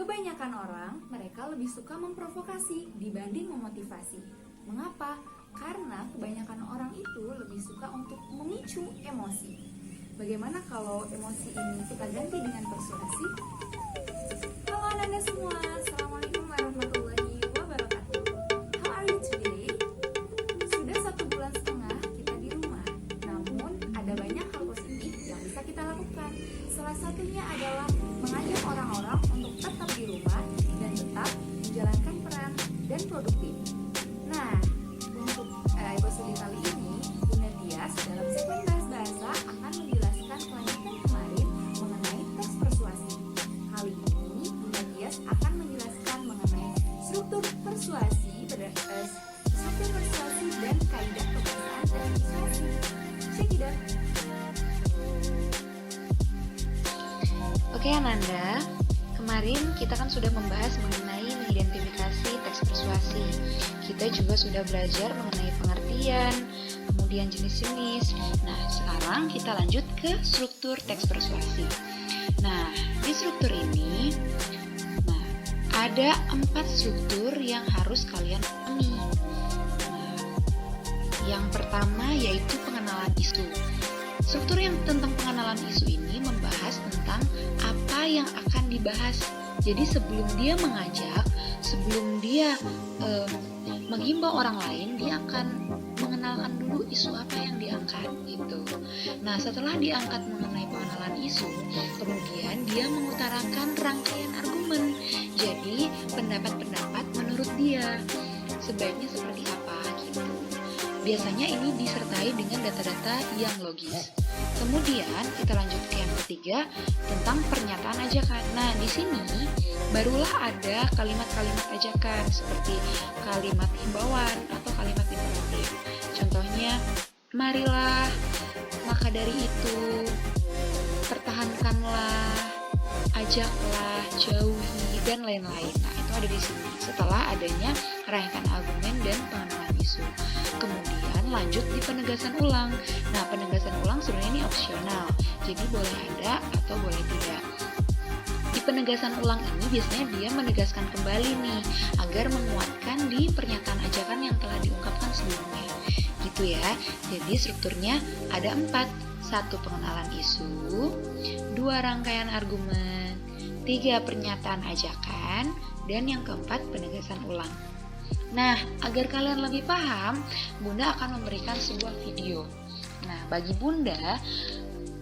Kebanyakan orang, mereka lebih suka memprovokasi dibanding memotivasi. Mengapa? Karena kebanyakan orang itu lebih suka untuk memicu emosi. Bagaimana kalau emosi ini kita ganti dengan persuasi? Halo anak-anak semua, Assalamualaikum warahmatullahi wabarakatuh. How are you today? Sudah 1,5 bulan kita di rumah, namun ada banyak hal positif yang bisa kita lakukan. Salah satunya adalah mengajak orang-orang untuk tetap di rumah dan tetap menjalankan peran dan produktif. Nah, untuk episode kali ini, Bunda Tias dalam segmen bahasa akan menjelaskan kelanjutan kemarin mengenai teks persuasi. Kali ini, Bunda Tias akan menjelaskan mengenai struktur persuasi dan kaidah pembacaan dan persuasi. Check it out. Oke Ananda, kemarin kita kan sudah membahas mengenai mengidentifikasi teks persuasi. Kita juga sudah belajar mengenai pengertian, kemudian jenis-jenis. Nah, sekarang kita lanjut ke struktur teks persuasi. Nah, di struktur ini, ada 4 struktur yang harus kalian pahami. Nah, yang pertama yaitu pengenalan isu. Struktur yang tentang pengenalan isu ini membahas tentang apa yang akan dibahas. Jadi sebelum dia mengajak, sebelum dia menghimbau orang lain, dia akan mengenalkan dulu isu apa yang diangkat gitu. Nah, setelah diangkat mengenai pengenalan isu, kemudian dia mengutarakan rangkaian argumen. Jadi pendapat-pendapat menurut dia sebaiknya seperti apa gitu. Biasanya ini disertai dengan data-data yang logis. Kemudian kita lanjut ke yang ketiga tentang pernyataan ajakan. Nah, di sini barulah ada kalimat-kalimat ajakan seperti kalimat himbauan atau kalimat imperatif. Contohnya, marilah, maka dari itu, pertahankanlah, ajaklah, jauhi, dan lain-lain. Nah, itu ada di sini setelah adanya rangkaian argumen dan pengenalan isu. Kemudian lanjut di penegasan ulang. Nah, penegasan ulang sebenarnya ini opsional, jadi boleh ada atau boleh tidak. Di penegasan ulang ini biasanya dia menegaskan kembali nih agar menguatkan di pernyataan ajakan yang telah diungkapkan sebelumnya. Gitu ya. Jadi strukturnya ada 4. 1 pengenalan isu, 2 rangkaian argumen, 3 pernyataan ajakan, dan yang keempat penegasan ulang. Nah, agar kalian lebih paham, Bunda akan memberikan sebuah video. Nah, bagi Bunda,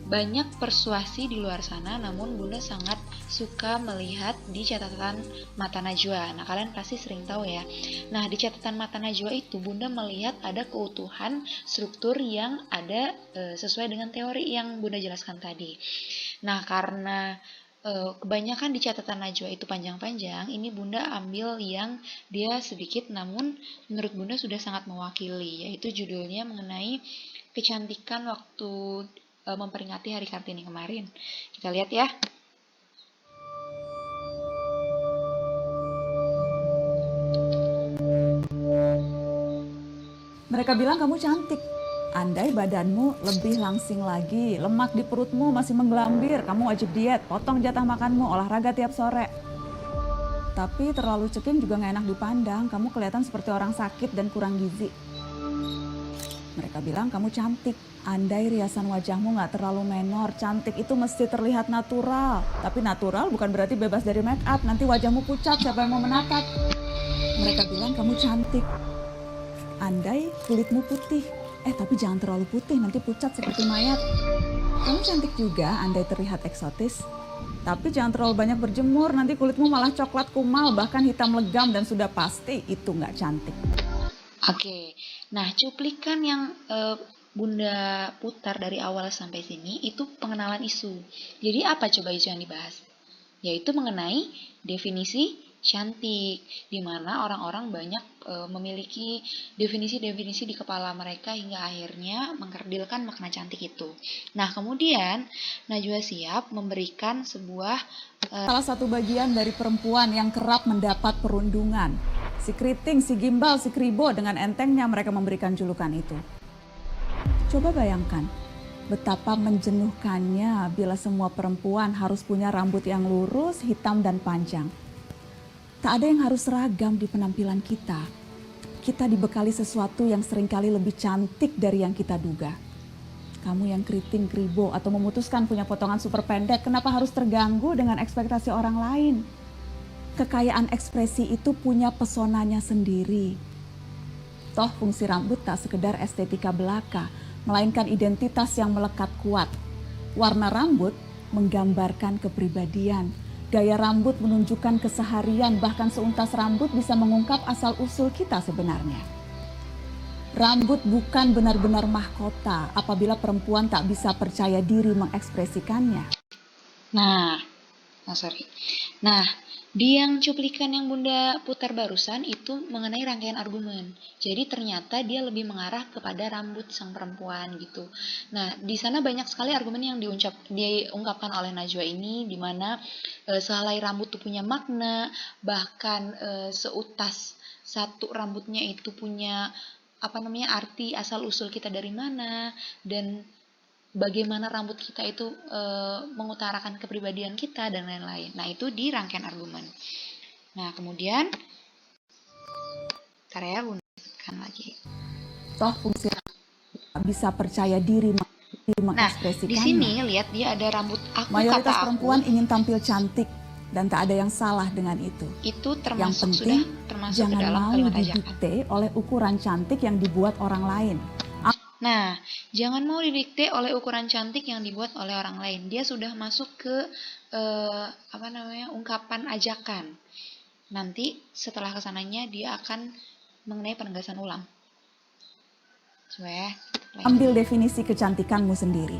banyak persuasi di luar sana, namun Bunda sangat suka melihat di catatan Mata Najwa. Nah, kalian pasti sering tahu ya. Nah, di catatan Mata Najwa itu Bunda melihat ada keutuhan struktur yang ada sesuai dengan teori yang Bunda jelaskan tadi. Nah, karena kebanyakan di catatan Najwa itu panjang-panjang, ini Bunda ambil yang dia sedikit namun menurut Bunda sudah sangat mewakili, yaitu judulnya mengenai kecantikan waktu memperingati Hari Kartini kemarin. Kita lihat ya. Mereka bilang kamu cantik. Andai badanmu lebih langsing lagi, lemak di perutmu masih menggelambir, kamu wajib diet, potong jatah makanmu, olahraga tiap sore. Tapi terlalu ceking juga gak enak dipandang, kamu kelihatan seperti orang sakit dan kurang gizi. Mereka bilang kamu cantik. Andai riasan wajahmu gak terlalu menor, cantik itu mesti terlihat natural. Tapi natural bukan berarti bebas dari make up, nanti wajahmu pucat, siapa yang mau menatap? Mereka bilang kamu cantik. Andai kulitmu putih, tapi jangan terlalu putih, nanti pucat seperti mayat. Kamu cantik juga, andai terlihat eksotis. Tapi jangan terlalu banyak berjemur, nanti kulitmu malah coklat kumal, bahkan hitam legam, dan sudah pasti itu nggak cantik. Oke, nah cuplikan yang Bunda putar dari awal sampai sini itu pengenalan isu. Jadi apa coba isu yang dibahas? Yaitu mengenai definisi cantik, di mana orang-orang banyak memiliki definisi-definisi di kepala mereka hingga akhirnya mengkerdilkan makna cantik itu. Nah, kemudian Najwa Shihab memberikan sebuah salah satu bagian dari perempuan yang kerap mendapat perundungan. Si keriting, si gimbal, si kribo, dengan entengnya mereka memberikan julukan itu. Coba bayangkan, betapa menjenuhkannya bila semua perempuan harus punya rambut yang lurus, hitam, dan panjang. Tak ada yang harus seragam di penampilan kita. Kita dibekali sesuatu yang seringkali lebih cantik dari yang kita duga. Kamu yang keriting, keribo, atau memutuskan punya potongan super pendek, kenapa harus terganggu dengan ekspektasi orang lain? Kekayaan ekspresi itu punya pesonanya sendiri. Toh fungsi rambut tak sekedar estetika belaka, melainkan identitas yang melekat kuat. Warna rambut menggambarkan kepribadian. Gaya rambut menunjukkan keseharian, bahkan seuntas rambut bisa mengungkap asal-usul kita sebenarnya. Rambut bukan benar-benar mahkota apabila perempuan tak bisa percaya diri mengekspresikannya. Nah, Nah, di yang cuplikan yang Bunda putar barusan itu mengenai rangkaian argumen. Jadi ternyata dia lebih mengarah kepada rambut sang perempuan gitu. Nah, di sana banyak sekali argumen yang diungkapkan oleh Najwa ini, di mana sehelai rambut itu punya makna, bahkan seutas satu rambutnya itu punya arti asal usul kita dari mana, dan bagaimana rambut kita itu mengutarakan kepribadian kita dan lain-lain. Nah, itu di rangkaian argumen. Nah, kemudian Bunda sebutkan lagi. Toh fungsi bisa percaya diri mengekspresikannya. Di sini lihat dia ada rambut aku, mayoritas kata perempuan aku. ingin tampil cantik dan tak ada yang salah dengan itu. Itu Yang penting termasuk jangan ke dalam mau kalimat ajakan. didikte oleh ukuran cantik yang dibuat orang lain. Nah, jangan mau didikte oleh ukuran cantik yang dibuat oleh orang lain. Dia sudah masuk ke ungkapan ajakan. Nanti setelah kesananya dia akan mengenai penegasan ulang. Ambil definisi kecantikanmu sendiri.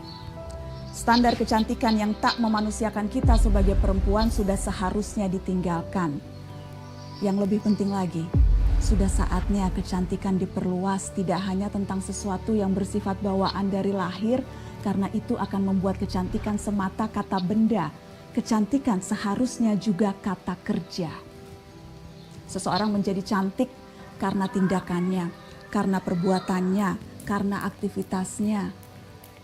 Standar kecantikan yang tak memanusiakan kita sebagai perempuan sudah seharusnya ditinggalkan. Yang lebih penting lagi, sudah saatnya kecantikan diperluas, tidak hanya tentang sesuatu yang bersifat bawaan dari lahir, karena itu akan membuat kecantikan semata kata benda. Kecantikan seharusnya juga kata kerja. Seseorang menjadi cantik karena tindakannya, karena perbuatannya, karena aktivitasnya.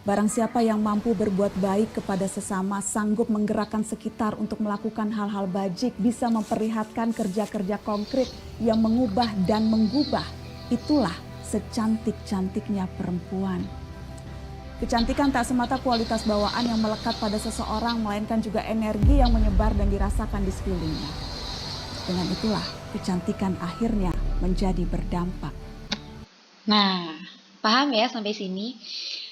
Barang siapa yang mampu berbuat baik kepada sesama, sanggup menggerakkan sekitar untuk melakukan hal-hal bajik, bisa memperlihatkan kerja-kerja konkret yang mengubah dan menggubah. Itulah secantik-cantiknya perempuan. Kecantikan tak semata kualitas bawaan yang melekat pada seseorang, melainkan juga energi yang menyebar dan dirasakan di sekelilingnya. Dengan itulah kecantikan akhirnya menjadi berdampak. Nah, paham ya sampai sini?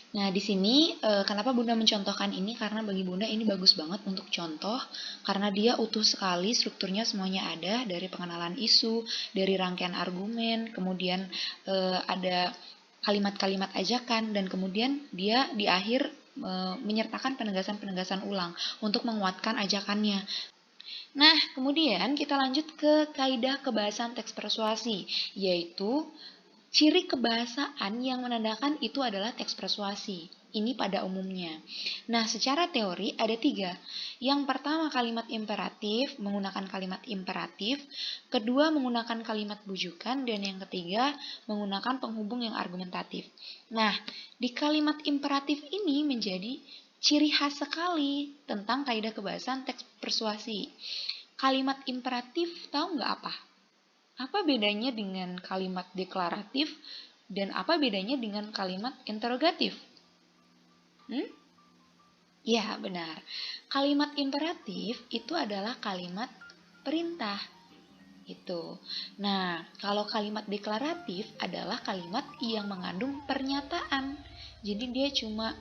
Nah, di sini kenapa Bunda mencontohkan ini? Karena bagi Bunda ini bagus banget untuk contoh, karena dia utuh sekali, strukturnya semuanya ada, dari pengenalan isu, dari rangkaian argumen, kemudian ada kalimat-kalimat ajakan, dan kemudian dia di akhir menyertakan penegasan-penegasan ulang untuk menguatkan ajakannya. Nah, kemudian kita lanjut ke kaidah kebahasan teks persuasi, yaitu ciri kebahasaan yang menandakan itu adalah teks persuasi. Ini pada umumnya. Nah, secara teori ada 3. Yang pertama kalimat imperatif, menggunakan kalimat imperatif. Kedua menggunakan kalimat bujukan. Dan yang ketiga menggunakan penghubung yang argumentatif. Nah, di kalimat imperatif ini menjadi ciri khas sekali tentang kaidah kebahasan teks persuasi. Kalimat imperatif tahu nggak apa? Apa bedanya dengan kalimat deklaratif dan apa bedanya dengan kalimat interrogatif? Ya, benar. Kalimat imperatif itu adalah kalimat perintah. Itu. Nah, kalau kalimat deklaratif adalah kalimat yang mengandung pernyataan. Jadi dia cuma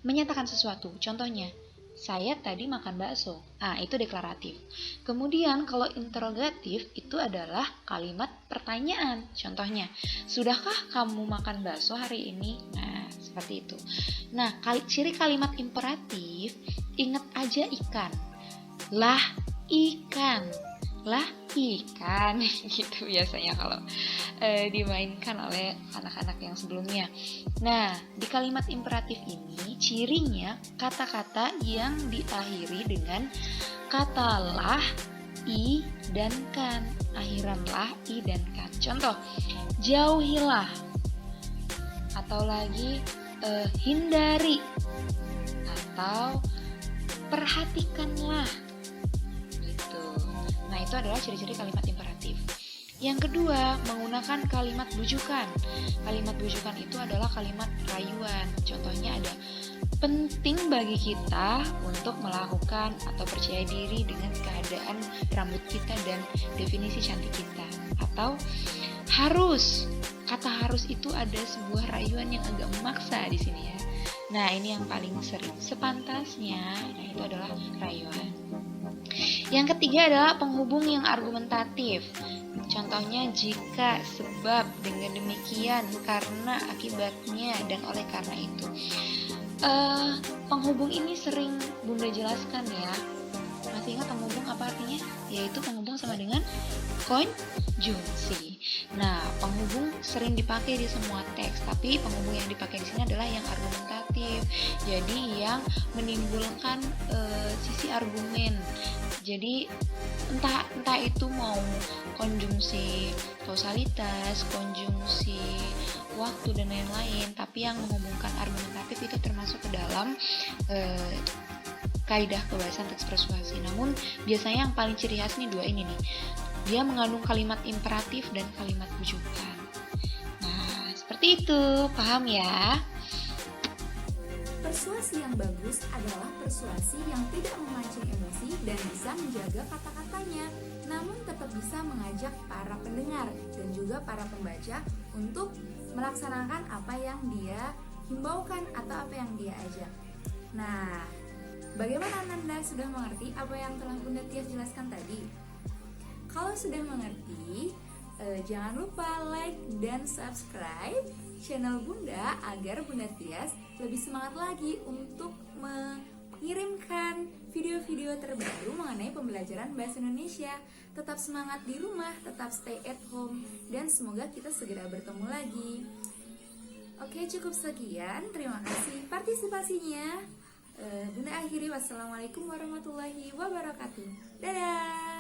menyatakan sesuatu. Contohnya, saya tadi makan bakso. Itu deklaratif. Kemudian kalau interrogatif itu adalah kalimat pertanyaan. Contohnya, sudahkah kamu makan bakso hari ini? Nah, seperti itu. Nah, ciri kalimat imperatif, ingat aja ikan. Lah ikan. Lah ikan. Gitu biasanya kalau dimainkan oleh anak-anak yang sebelumnya. Nah, di kalimat imperatif ini cirinya kata-kata yang diakhiri dengan kata lah, i, dan kan. Akhiran lah, i, dan kan. Contoh, jauhilah. Atau lagi hindari. Atau perhatikanlah. Gitu. Nah, itu adalah ciri-ciri kalimat imperatif. Yang kedua, menggunakan kalimat bujukan. Kalimat bujukan itu adalah kalimat rayuan. Contohnya ada, penting bagi kita untuk melakukan atau percaya diri dengan keadaan rambut kita dan definisi cantik kita. Atau harus. Kata harus itu ada sebuah rayuan yang agak memaksa di sini ya. Nah, ini yang paling sering. Sepantasnya, nah itu adalah rayuan. Yang ketiga adalah penghubung yang argumentatif. Contohnya jika, sebab, dengan demikian, karena, akibatnya, dan oleh karena itu. Penghubung ini sering Bunda jelaskan ya. Masih ingat penghubung apa artinya? Yaitu penghubung sama dengan konjungsi. Nah, penghubung sering dipakai di semua teks, tapi penghubung yang dipakai di sini adalah yang argumentatif. Jadi yang menimbulkan sisi argumen. Jadi entah itu mau konjungsi kausalitas, konjungsi waktu dan lain-lain, tapi yang menghubungkan argumentatif itu termasuk ke dalam kaidah kebahasaan teks persuasi. Namun biasanya yang paling ciri khas nih dua ini nih. Dia mengandung kalimat imperatif dan kalimat bujukan. Nah, seperti itu. Paham ya? Persuasi yang bagus adalah persuasi yang tidak memancing emosi dan bisa menjaga kata-katanya, namun tetap bisa mengajak para pendengar dan juga para pembaca untuk melaksanakan apa yang dia himbaukan atau apa yang dia ajak. Nah, bagaimana Anda sudah mengerti apa yang telah Bunda Tias jelaskan tadi? Kalau sudah mengerti, jangan lupa like dan subscribe channel Bunda agar Bunda Tias lebih semangat lagi untuk mengirimkan video-video terbaru mengenai pembelajaran bahasa Indonesia. Tetap semangat di rumah, tetap stay at home, dan semoga kita segera bertemu lagi. Oke, cukup sekian. Terima kasih partisipasinya. Bunda akhiri, wassalamualaikum warahmatullahi wabarakatuh. Dadah.